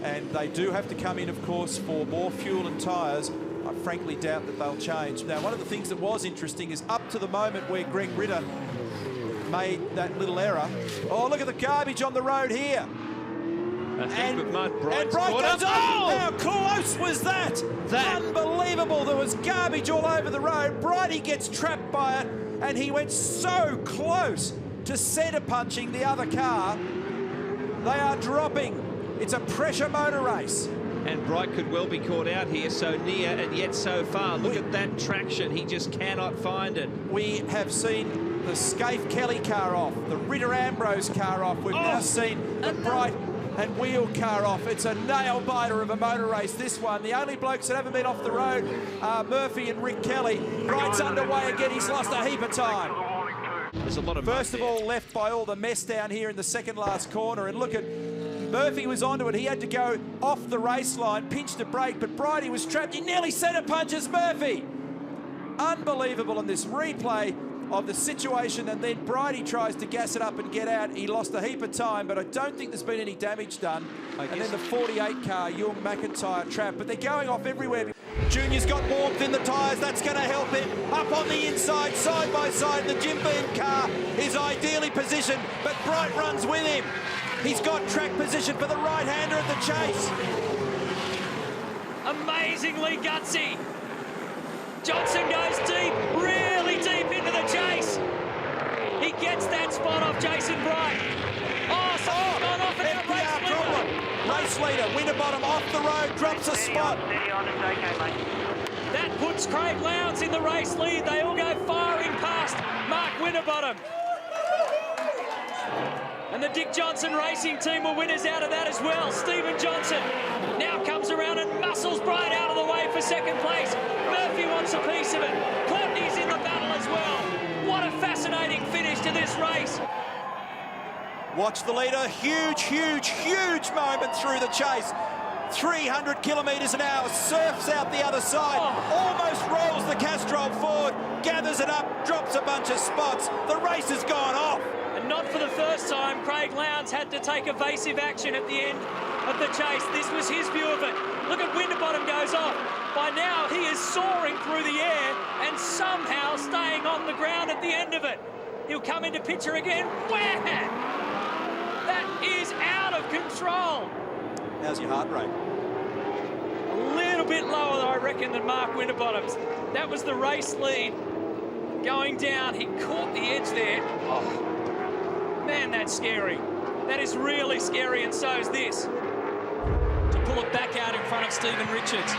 and they do have to come in, of course, for more fuel and tyres. I frankly doubt that they'll change. Now, one of the things that was interesting is up to the moment where Greg Ritter made that little error. Oh, look at the garbage on the road here. And Bright goes up. How close was that? Unbelievable. There was garbage all over the road. Brighty gets trapped by it, and he went so close to centre punching the other car. They are dropping. It's a pressure motor race. And Bright could well be caught out here, so near and yet so far. Look at that traction. He just cannot find it. We have seen the Scaife Kelly car off, the Ritter Ambrose car off. We've now seen the Bright and Wheel car off. It's a nail-biter of a motor race, this one. The only blokes that haven't been off the road are Murphy and Rick Kelly. Bright's underway again. He's lost a heap of time. There's a lot of First of all, left by all the mess down here in the second last corner. And look at Murphy was onto it. He had to go off the race line, pinched a brake, but Brighty was trapped. He nearly centre punches Murphy. Unbelievable in this replay of the situation, and then Brighty tries to gas it up and get out. He lost a heap of time, but I don't think there's been any damage done. And then the 48 car, Ewan McIntyre, trapped, but they're going off everywhere. Junior's got warmth in the tyres, that's going to help him. Up on the inside, side by side, the Jim Beam car is ideally positioned, but Bright runs with him. He's got track position for the right-hander at the chase. Amazingly gutsy. Johnson goes deep, really deep into the chase. He gets that spot off Jason Bright. Oh, something's gone off in our race leader. Race leader, Winterbottom off the road, drops a spot. That puts Craig Lowndes in the race lead. They all go firing past Mark Winterbottom. And the Dick Johnson Racing team were winners out of that as well. Stephen Johnson now comes around and muscles Bright out of the way for second place. Murphy wants a piece of it. Courtney's in the battle as well. What a fascinating finish to this race. Watch the leader, huge, huge, huge moment through the chase. 300 kilometres an hour, surfs out the other side, almost rolls the Castrol forward, gathers it up, drops a bunch of spots. The race has gone off. And not for the first time, Craig Lowndes had to take evasive action at the end of the chase. This was his view of it. Look at Winterbottom goes off. By now, he is soaring through the air and somehow staying on the ground at the end of it. He'll come into picture again. Wham! That is out of control. How's your heart rate? A little bit lower, I reckon, than Mark Winterbottom's. That was the race lead going down. He caught the edge there. Oh. Man, that's scary. That is really scary, and so is this. To pull it back out in front of Stephen Richards.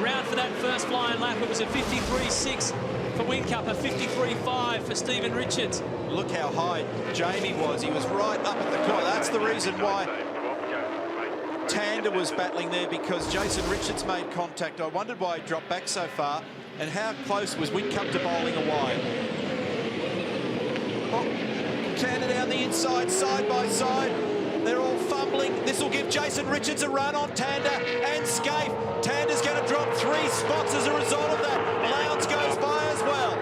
Around for that first flying lap, it was a 53.6 for Whincup, a 53.5 for Stephen Richards. Look how high Jamie was. He was right up at the corner. That's the reason why Tander was battling there, because Jason Richards made contact. I wondered why he dropped back so far, and how close was Whincup to bowling away. Tander down the inside, side by side. They're all fumbling. This will give Jason Richards a run on Tander and Scaife. Tander's going to drop 3 spots as a result of that. Lowndes goes by as well.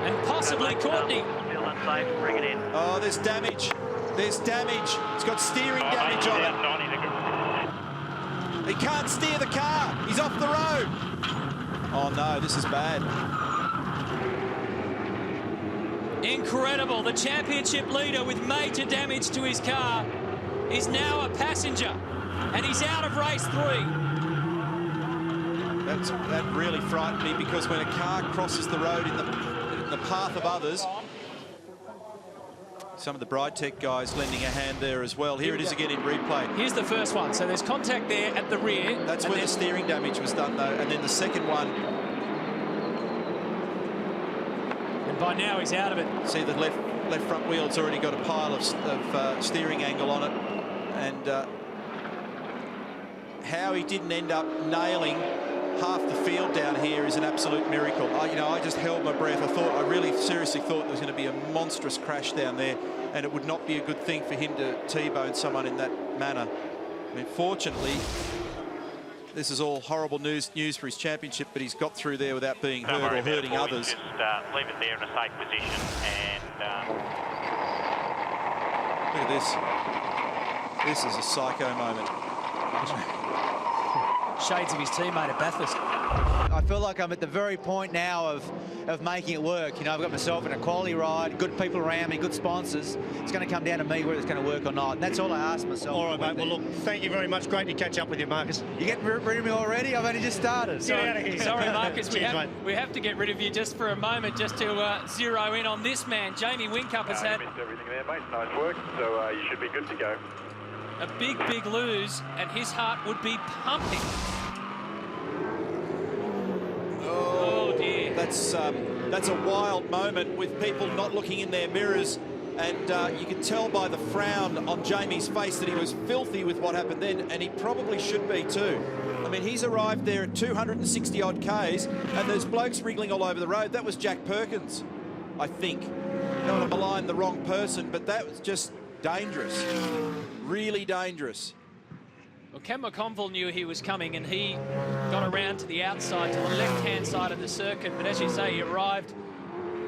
And possibly Courtney. Still unsafe, bring it in. Oh, there's damage. There's damage. It's got steering damage on it. He can't steer the car. He's off the road. Oh no, this is bad. Incredible. The championship leader with major damage to his car is now a passenger, and he's out of race 3. That really frightened me, because when a car crosses the road in the path of others, some of the Brightech guys lending a hand there as well. Here it is again in replay. Here's the first one. So there's contact there at the rear. That's where the steering damage was done, though. And then the second one. And by now he's out of it. See, the left front wheel's already got a pile of steering angle on it. And how he didn't end up nailing half the field down here is an absolute miracle. I just held my breath. I really seriously thought there was going to be a monstrous crash down there, and it would not be a good thing for him to T-bone someone in that manner. I mean, fortunately, this is all horrible news for his championship, but he's got through there without being hurt or hurting others. Just leave it there in a safe position, and look at this. This is a psycho moment. Shades of his teammate at Bathurst. I feel like I'm at the very point now of making it work. You know, I've got myself in a quality ride, good people around me, good sponsors. It's going to come down to me whether it's going to work or not. And that's all I ask myself. All right, mate. Well, look, thank you very much. Great to catch up with you, Marcus. You getting rid of me already? I've only just started. Get out of here. Sorry, Marcus, Cheers, we have to get rid of you just for a moment, just to zero in on this man. Jamie Whincup has had You missed everything there, mate. Nice work. So you should be good to go. a big lose, and his heart would be pumping. Oh dear. That's a wild moment with people not looking in their mirrors, and you can tell by the frown on Jamie's face that he was filthy with what happened then, and he probably should be too. I mean, he's arrived there at 260 odd Ks, and there's blokes wriggling all over the road. That was Jack Perkins, I think. I don't want to malign the wrong person, but that was just dangerous, really dangerous. Well, Ken McConville knew he was coming, and he got around to the outside, to the left-hand side of the circuit. But as you say, he arrived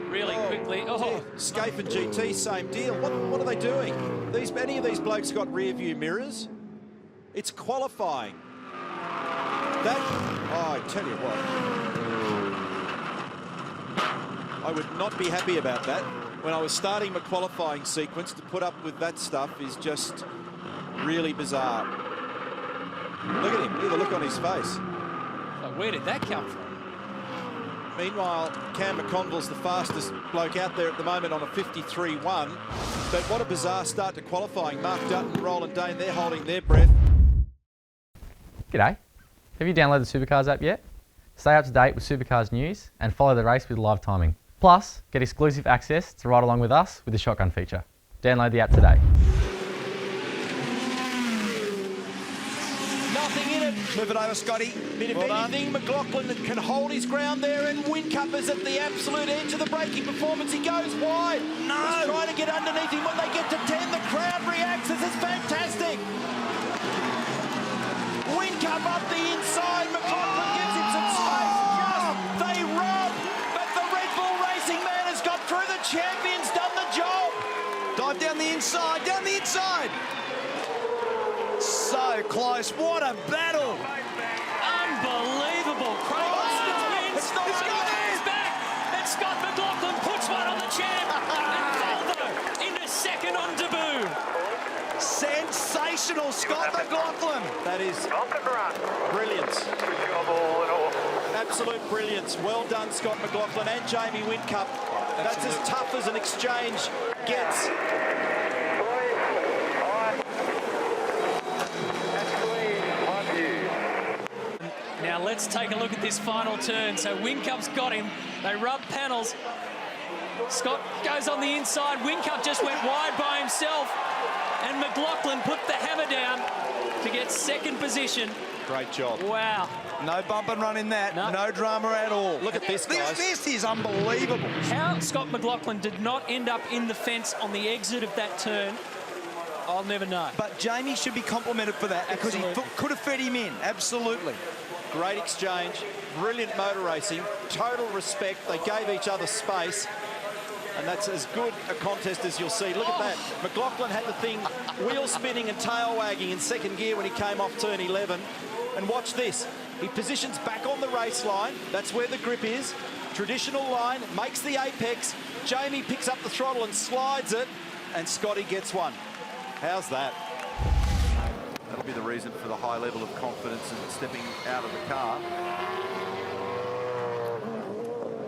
really quickly. Oh, Scape and GT, same deal. What are they doing? Any of these blokes got rear view mirrors? It's qualifying. I tell you what, I would not be happy about that. When I was starting my qualifying sequence, to put up with that stuff is just really bizarre. Look at him, look at the look on his face. so where did that come from? Meanwhile, Cam McConville's the fastest bloke out there at the moment on a 53.1. But what a bizarre start to qualifying. Mark Dutton, Roland Dane, they're holding their breath. G'day. Have you downloaded the Supercars app yet? Stay up to date with Supercars news and follow the race with live timing. Plus, get exclusive access to ride along with us with the shotgun feature. Download the app today. Nothing in it. Move it over, Scotty. Bit of anything. McLaughlin can hold his ground there, and Whincup is at the absolute edge of the braking performance. He goes wide. No. He's trying to get underneath him. When they get to 10, the crowd reacts. This is fantastic. Whincup up the inside. McLaughlin gives him some space. They run, but the Red Bull Racing man has got through. The champion's done the job. Dive down the inside, down the inside. So close. What a battle. Unbelievable. Craig Austin wins. It's back. And Scott McLaughlin puts one on the champ. And Faldo into second on debut. Sensational, Scott McLaughlin. That is brilliance. Absolute brilliance. Well done, Scott McLaughlin and Jamie Whincup. That's as tough as an exchange gets. Now let's take a look at this final turn. So Whincup's got him. They rub panels. Scott goes on the inside. Whincup just went wide by himself. And McLaughlin put the hammer down to get second position. Great job. Wow. No bump and run in that. No drama at all. Look at this, guys. This is unbelievable. How Scott McLaughlin did not end up in the fence on the exit of that turn, I'll never know. But Jamie should be complimented for that because he could have fed him in. Absolutely. Great exchange. Brilliant motor racing. Total respect. They gave each other space. And that's as good a contest as you'll see. Look at that. McLaughlin had the thing wheel spinning and tail wagging in second gear when he came off turn 11. And watch this. He positions back on the race line. That's where the grip is. Traditional line, makes the apex. Jamie picks up the throttle and slides it. And Scotty gets one. How's that? That'll be the reason for the high level of confidence in stepping out of the car.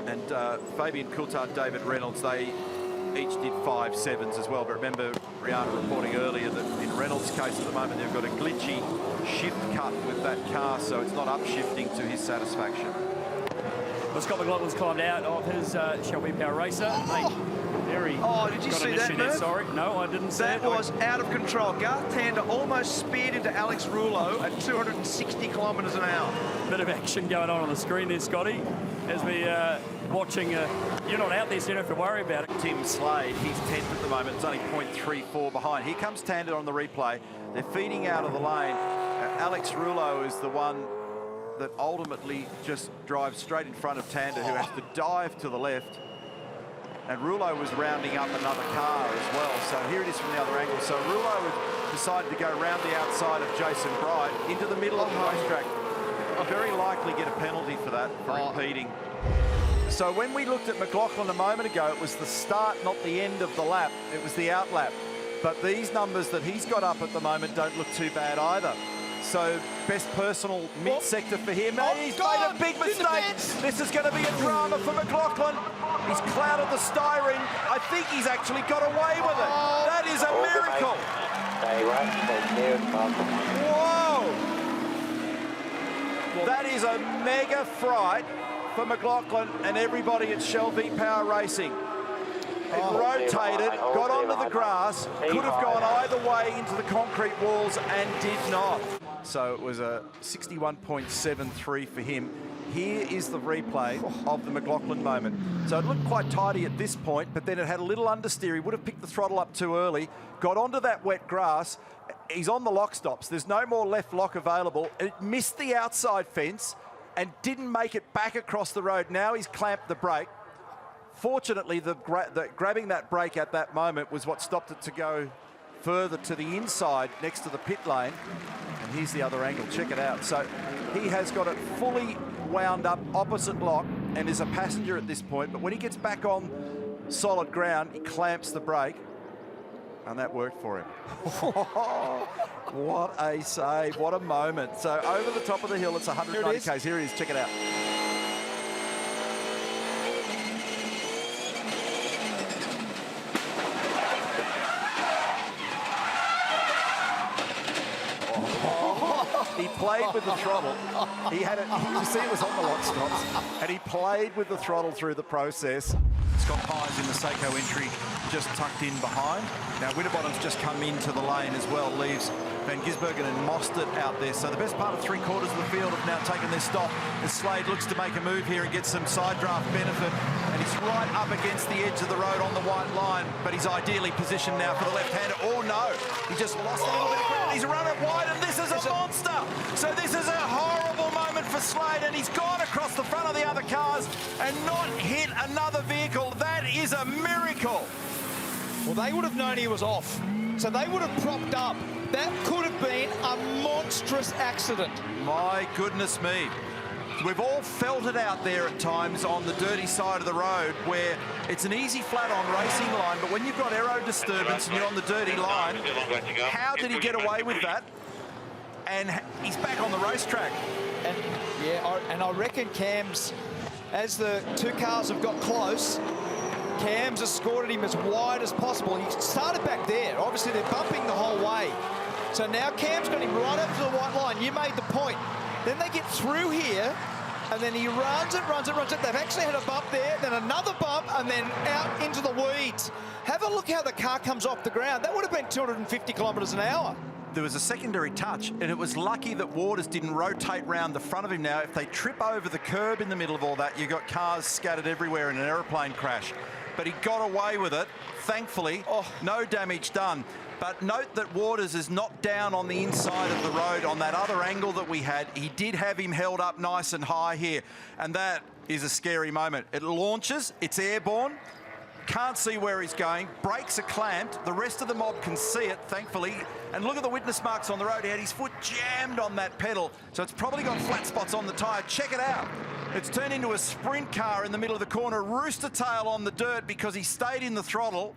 And Fabian Coulthard, David Reynolds, they each did 5.7s as well. But remember, Rihanna reporting earlier that in Reynolds' case at the moment, they've got a glitchy shift cut with that car, so it's not upshifting to his satisfaction. Well, Scott McLaughlin's climbed out of his Shall We Power Racer. Did you see that move? Sorry, no, I didn't see it. That was out of control. Garth Tander almost speared into Alex Rouleau at 260 kilometres an hour. Bit of action going on the screen there, Scotty, as we watching. You're not out there, so you don't have to worry about it. Tin Slade, he's 10th at the moment. It's only 0.34 behind. Here comes Tander on the replay. They're feeding out of the lane. Alex Rouleau is the one that ultimately just drives straight in front of Tander, who has to dive to the left. And Rouleau was rounding up another car as well. So here it is from the other angle. So Rouleau decided to go round the outside of Jason Bright into the middle of the racetrack. Very likely get a penalty for that, for impeding. So when we looked at McLaughlin a moment ago, it was the start, not the end of the lap. It was the out lap. But these numbers that he's got up at the moment don't look too bad either. So best personal mid-sector for him. He's made a big mistake. This is going to be a drama for McLaughlin. He's clouded the styrene. I think he's actually got away with it. That is a miracle. Whoa! That is a mega fright for McLaughlin and everybody at Shell V-Power Racing. It rotated, got onto the grass, could have gone either way into the concrete walls and did not. So it was a 61.73 for him. Here is the replay of the McLaughlin moment. So it looked quite tidy at this point, but then it had a little understeer. He would have picked the throttle up too early, got onto that wet grass. He's on the lock stops. There's no more left lock available. It missed the outside fence and didn't make it back across the road. Now he's clamped the brake. Fortunately, the grabbing that brake at that moment was what stopped it to go further to the inside next to the pit lane. And here's the other angle. Check it out. So he has got it fully wound up opposite lock and is a passenger at this point. But when he gets back on solid ground, he clamps the brake. And that worked for him. What a save. What a moment. So over the top of the hill, it's 190 k's. Here it is. Check it out. He played with the throttle. He had it, you see it was on the lock stops, and he played with the throttle through the process. Scott Pye's in the Seiko entry, just tucked in behind. Now Winterbottom's just come into the lane as well, leaves Van Gisbergen and Mostert out there. So the best part of 3/4 of the field have now taken their stop as Slade looks to make a move here and get some side draft benefit. And he's right up against the edge of the road on the white line, but he's ideally positioned now for the left-hander. Oh no, he just lost a little bit of ground. He's run it wide and this is a monster. So this is a horrible moment for Slade, and he's gone across the front of the other cars and not hit another vehicle. That is a miracle. Well, they would have known he was off, so they would have propped up. That could have been a monstrous accident. My goodness me. We've all felt it out there at times on the dirty side of the road where it's an easy flat-on racing line, but when you've got aero disturbance and you're on the dirty line, how did he get away with that? And he's back on the racetrack. And yeah, and I reckon Cam's, as the two cars have got close, Cam's escorted him as wide as possible. He started back there. Obviously, they're bumping the whole way. So now Cam's got him right up to the white line. You made the point. Then they get through here, and then he runs it. They've actually had a bump there, then another bump, and then out into the weeds. Have a look how the car comes off the ground. That would have been 250 kilometres an hour. There was a secondary touch, and it was lucky that Waters didn't rotate round the front of him. Now, if they trip over the curb in the middle of all that, you've got cars scattered everywhere in an aeroplane crash. But he got away with it, thankfully. No damage done. But note that Waters is not down on the inside of the road on that other angle that we had. He did have him held up nice and high here, and that is a scary moment. It launches, it's airborne, can't see where he's going, brakes are clamped, the rest of the mob can see it, thankfully, and look at the witness marks on the road. He had his foot jammed on that pedal, so it's probably got flat spots on the tyre. Check it out. It's turned into a sprint car in the middle of the corner, rooster tail on the dirt because he stayed in the throttle.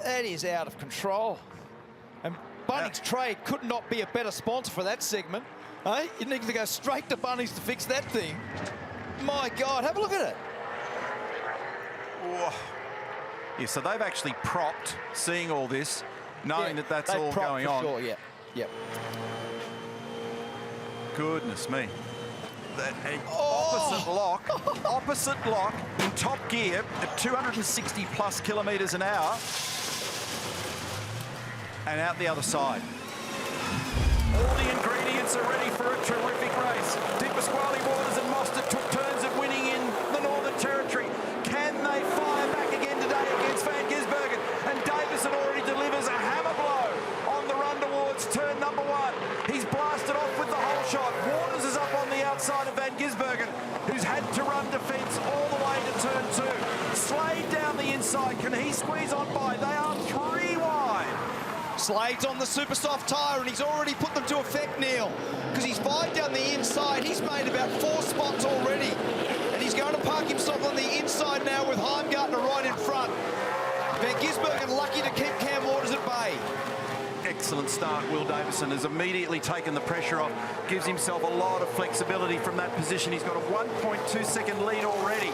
That is out of control. And Bunnings Trade could not be a better sponsor for that segment. Eh? You need to go straight to Bunnings to fix that thing. My God, have a look at it. Yeah, so they've actually propped, seeing all this, knowing that that's all going on. Sure, yeah. Yep. Goodness me. Opposite lock in top gear at 260 plus kilometres an hour. And out the other side. All the ingredients are ready for a terrific race. Di Pasquale, Waters and Mostert took turns at winning in the Northern Territory. Can they fire back again today against Van Gisbergen? And Davison already delivers a hammer blow on the run towards turn number 1. He's blasted off with the whole shot. Waters is up on the outside of Van Gisbergen, who's had to run defence all the way to turn 2. Slade down the inside. Can he squeeze on by? They are 3 Slade's on the super soft tyre, and he's already put them to effect, Neil, because he's fired down the inside. He's made about 4 spots already, and he's going to park himself on the inside now with Heimgartner right in front. Van Gisbergen lucky to keep Cam Waters at bay. Excellent start. Will Davison has immediately taken the pressure off, gives himself a lot of flexibility from that position. He's got a 1.2 second lead already.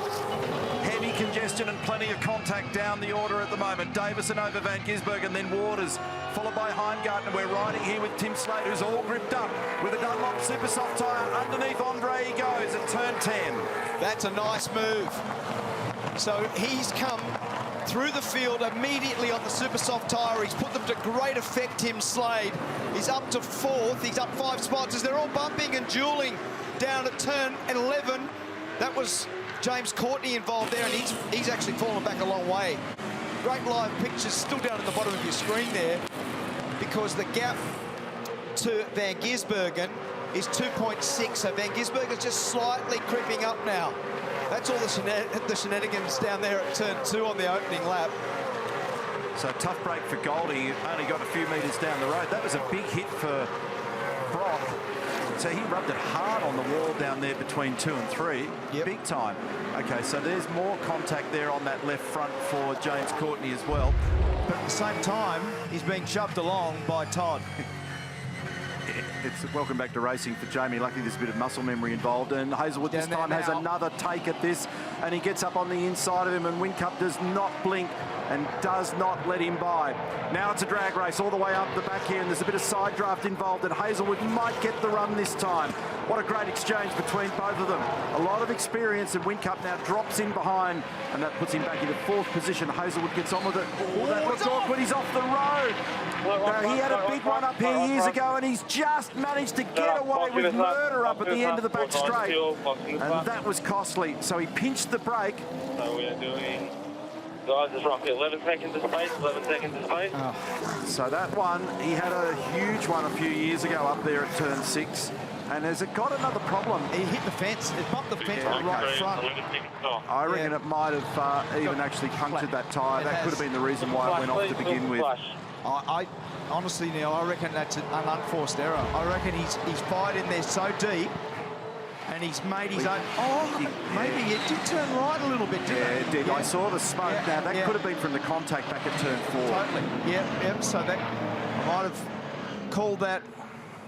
Heavy congestion and plenty of contact down the order at the moment. Davison over Van Gisbergen, then Waters, followed by Heimgartner. We're riding here with Tin Slade, who's all gripped up with a Dunlop super soft tyre. Underneath Andre he goes at turn 10. That's a nice move. So he's come through the field immediately on the super soft tyre. He's put them to great effect, Tim Slade. He's up to 4th. He's up 5 spots as they're all bumping and dueling down at turn 11. That was James Courtney involved there, and he's actually fallen back a long way. Great live pictures still down at the bottom of your screen there, because the gap to Van Gisbergen is 2.6, so Van Gisbergen's just slightly creeping up now. That's all the shenanigans down there at turn 2 on the opening lap. So tough break for Goldie, only got a few metres down the road. That was a big hit for Brock. So he rubbed it hard on the wall down there between 2 and 3. Yep. Big time. Okay, so there's more contact there on that left front for James Courtney as well. But at the same time, he's being shoved along by Todd. It's welcome back to racing for Jamie. Luckily, there's a bit of muscle memory involved, and Hazelwood this time has another take at this, and he gets up on the inside of him, and Whincup does not blink and does not let him by. Now it's a drag race all the way up the back here, and there's a bit of side draft involved, and Hazelwood might get the run this time. What a great exchange between both of them. A lot of experience, and Whincup now drops in behind, and that puts him back into 4th position. Hazelwood gets on with it. Oh, that looks awkward. He's off the road. Now, he had a big one up here years ago, and he's just managed to get away with murder up at the end of the back straight. And that was costly. So he pinched the brake. So we are doing, guys, it's roughly 11 seconds of space, 11 seconds of space. So that one, he had a huge one a few years ago up there at turn 6. And has it got another problem? He hit the fence. It bumped the fence on the right front. I reckon it might have even actually punctured that tyre. That could have been the reason why it went off to begin with. I honestly, Neil, I reckon that's an unforced error. I reckon he's fired in there so deep, and he's made his own. Oh, maybe it did turn right a little bit, didn't it? It did. I saw the smoke. Now, that could have been from the contact back at turn 4. Totally. Yep. So that might have called that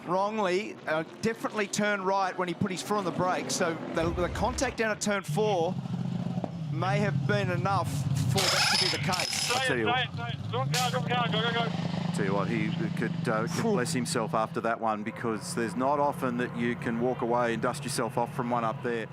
wrongly. Definitely turned right when he put his foot on the brake. So the contact down at turn 4 may have been enough for that to be the case. I'll tell you what. Tell you what, he could bless himself after that one, because there's not often that you can walk away and dust yourself off from one up there.